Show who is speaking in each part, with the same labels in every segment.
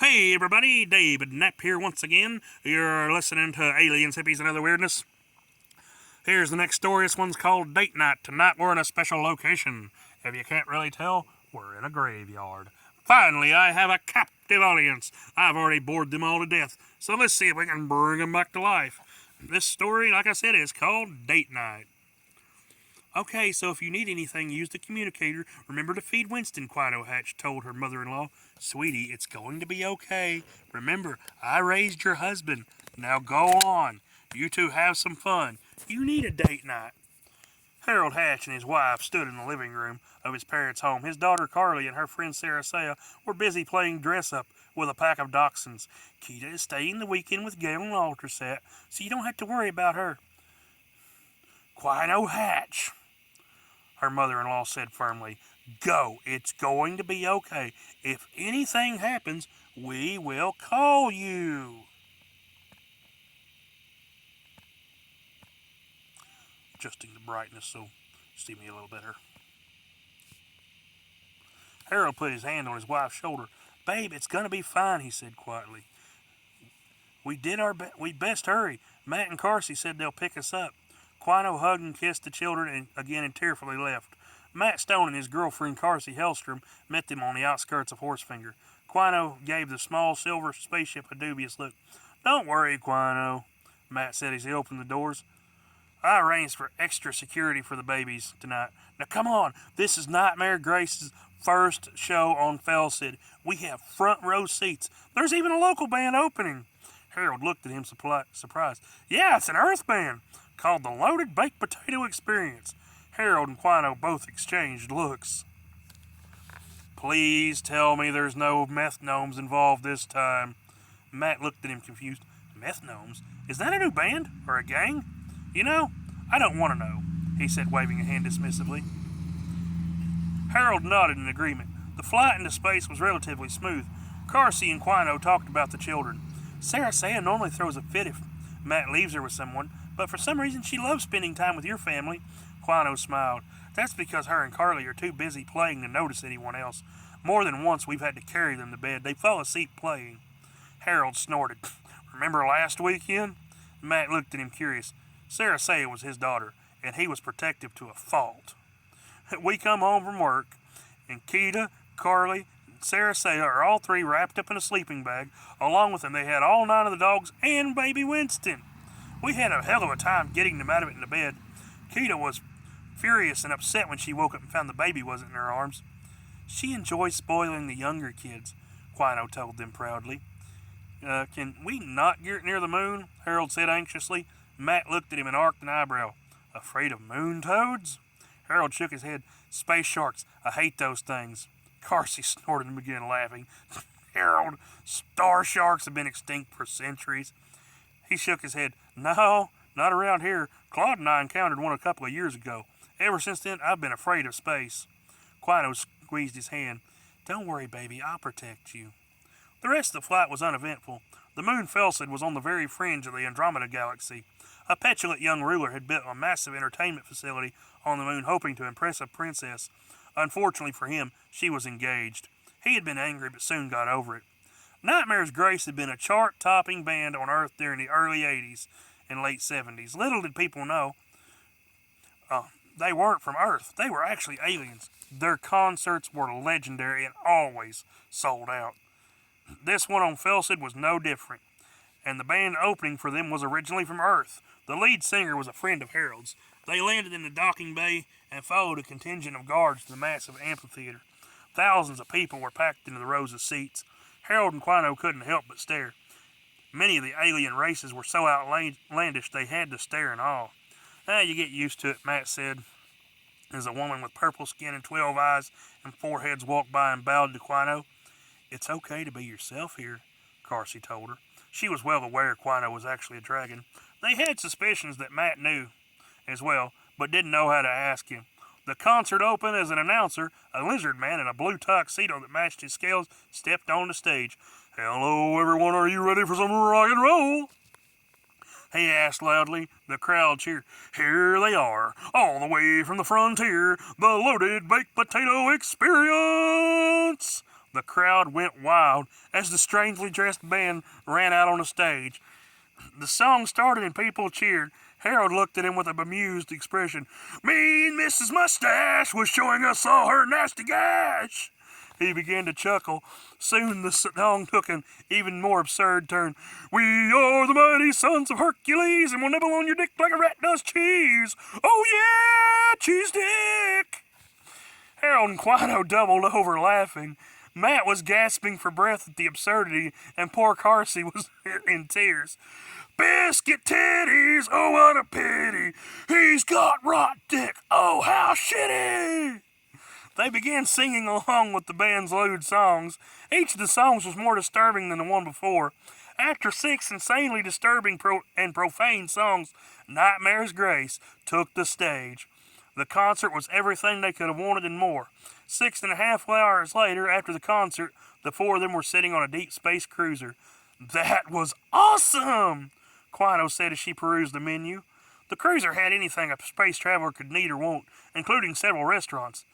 Speaker 1: Hey everybody, David Knapp here once again. You're listening to Aliens, Hippies, and Other Weirdness. Here's the next story. This one's called Date Night. Tonight we're in a special location. If you can't really tell, we're in a graveyard. Finally, I have a captive audience. I've already bored them all to death, so let's see if we can bring them back to life. This story, like I said, is called Date Night. Okay, so if you need anything, use the communicator. Remember to feed Winston, Quino Hatch told her mother-in-law. Sweetie, it's going to be okay. Remember, I raised your husband. Now go on. You two have some fun. You need a date night. Harold Hatch and his wife stood in the living room of his parents' home. His daughter Carly and her friend Sarah Saya were busy playing dress-up with a pack of dachshunds. Keita is staying the weekend with Gail and Altersat, so you don't have to worry about her. Quino Hatch, her mother-in-law said firmly. Go. It's going to be okay. If anything happens, we will call you. Adjusting the brightness so see me a little better. Harold put his hand on his wife's shoulder. Babe, it's going to be fine, he said quietly. We'd best hurry. Matt and Carsey said they'll pick us up. Quino hugged and kissed the children and tearfully left. Matt Stone and his girlfriend Carsey Hellstrom met them on the outskirts of Horsefinger. Quino gave the small silver spaceship a dubious look. Don't worry, Quino, Matt said as he opened the doors. I arranged for extra security for the babies tonight. Now come on, this is Nightmare Grace's first show on Felsid. We have front row seats. There's even a local band opening. Harold looked at him surprised. Yeah, it's an Earth band called the Loaded Baked Potato Experience. Harold and Quino both exchanged looks. Please tell me there's no meth gnomes involved this time. Matt looked at him confused. Meth gnomes? Is that a new band? Or a gang? You know, I don't want to know, he said, waving a hand dismissively. Harold nodded in agreement. The flight into space was relatively smooth. Carsey and Quino talked about the children. Sarah Saya normally throws a fit if Matt leaves her with someone, but for some reason she loves spending time with your family. Quino smiled. That's because her and Carly are too busy playing to notice anyone else. More than once we've had to carry them to bed. They fall asleep playing. Harold snorted. Remember last weekend? Matt looked at him curious. Sarah Saya was his daughter, and he was protective to a fault. We come home from work, and Keita, Carly, and Sarah Saya are all three wrapped up in a sleeping bag. Along with them, they had all 9 of the dogs and baby Winston. We had a hell of a time getting them out of it into bed. Keita was furious and upset when she woke up and found the baby wasn't in her arms. She enjoys spoiling the younger kids, Quino told them proudly. Can we not get near the moon? Harold said anxiously. Matt looked at him and arched an eyebrow. Afraid of moon toads? Harold shook his head. Space sharks. I hate those things. Carsey snorted and began laughing. Harold, star sharks have been extinct for centuries. He shook his head. No, not around here. Claude and I encountered one a couple of years ago. Ever since then, I've been afraid of space. Quino squeezed his hand. Don't worry, baby. I'll protect you. The rest of the flight was uneventful. The moon Felsid was on the very fringe of the Andromeda Galaxy. A petulant young ruler had built a massive entertainment facility on the moon, hoping to impress a princess. Unfortunately for him, she was engaged. He had been angry, but soon got over it. Nightmare's Grace had been a chart-topping band on Earth during the early 80s and late 70s. Little did people know they weren't from Earth. They were actually aliens. Their concerts were legendary and always sold out. This one on Felsid was no different, and the band opening for them was originally from Earth. The lead singer was a friend of Harold's. They landed in the docking bay and followed a contingent of guards to the massive amphitheater. Thousands of people were packed into the rows of seats. Harold and Quino couldn't help but stare. Many of the alien races were so outlandish they had to stare in awe. You get used to it, Matt said, as a woman with purple skin and 12 eyes and 4 heads walked by and bowed to Quino. It's okay to be yourself here, Carsey told her. She was well aware Quino was actually a dragon. They had suspicions that Matt knew as well, but didn't know how to ask him. The concert opened as an announcer. A lizard man in a blue tuxedo that matched his scales stepped on the stage. Hello, everyone. Are you ready for some rock and roll? He asked loudly. The crowd cheered. Here they are, all the way from the frontier, the Loaded Baked Potato Experience. The crowd went wild as the strangely dressed band ran out on the stage. The song started and people cheered. Harold looked at him with a bemused expression. Mean Mrs. Mustache was showing us all her nasty gash. He began to chuckle. Soon the song took an even more absurd turn. We are the mighty sons of Hercules, and we'll nibble on your dick like a rat does cheese. Oh yeah, cheese dick! Harold and Quino doubled over laughing. Matt was gasping for breath at the absurdity, and poor Carsey was in tears. Biscuit titties, oh what a pity. He's got rot dick, oh how shitty. They began singing along with the band's lewd songs. Each of the songs was more disturbing than the one before. After 6 insanely disturbing and profane songs, Nightmare's Grace took the stage. The concert was everything they could have wanted and more. 6.5 hours later, after the concert, the 4 of them were sitting on a deep space cruiser. That was awesome! Quino said as she perused the menu. The cruiser had anything a space traveler could need or want, including several restaurants.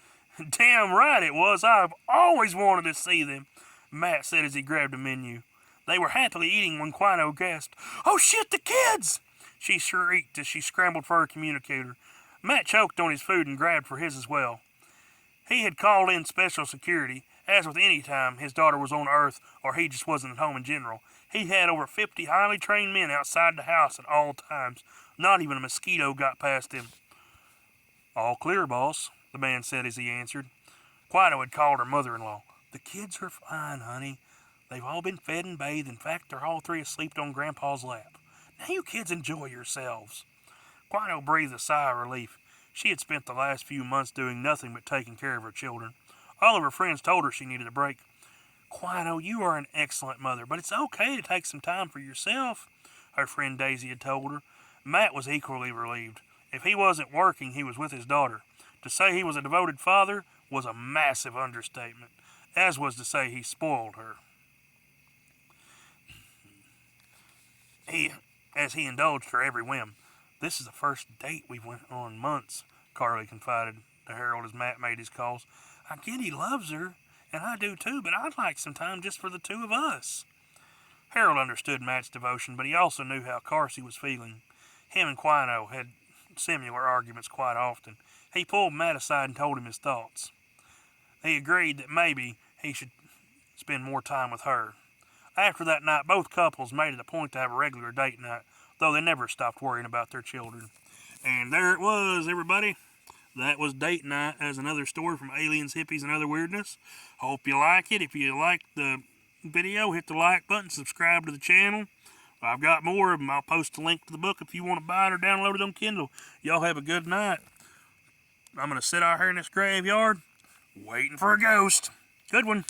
Speaker 1: Damn right it was. I've always wanted to see them, Matt said as he grabbed a menu. They were happily eating when Quino gasped, "Oh shit, the kids!" She shrieked as she scrambled for her communicator. Matt choked on his food and grabbed for his as well. He had called in special security. As with any time his daughter was on Earth or he just wasn't at home in general, he had over 50 highly trained men outside the house at all times. Not even a mosquito got past him. All clear, boss, the man said as he answered. Quino had called her mother-in-law. The kids are fine, honey. They've all been fed and bathed. In fact, they're all 3 asleep on Grandpa's lap. Now you kids enjoy yourselves. Quino breathed a sigh of relief. She had spent the last few months doing nothing but taking care of her children. All of her friends told her she needed a break. Quino, you are an excellent mother, but it's okay to take some time for yourself, her friend Daisy had told her. Matt was equally relieved. If he wasn't working, he was with his daughter. To say he was a devoted father was a massive understatement, as was to say he spoiled her. As he indulged her every whim. This is the first date we've went on in months, Carly confided to Harold as Matt made his calls. I get he loves her, and I do too, but I'd like some time just for the 2 of us. Harold understood Matt's devotion, but he also knew how Carsey was feeling. Him and Quino had similar arguments quite often. He pulled Matt aside and told him his thoughts. He agreed that maybe he should spend more time with her. After that night, both couples made it a point to have a regular date night, though they never stopped worrying about their children. And there it was, everybody. That was date night as another story from Aliens, Hippies, and Other Weirdness. Hope you like it. If you liked the video, hit the like button, subscribe to the channel. I've got more of them. I'll post a link to the book if you want to buy it or download it on Kindle. Y'all have a good night. I'm going to sit out here in this graveyard waiting for a ghost. Good one.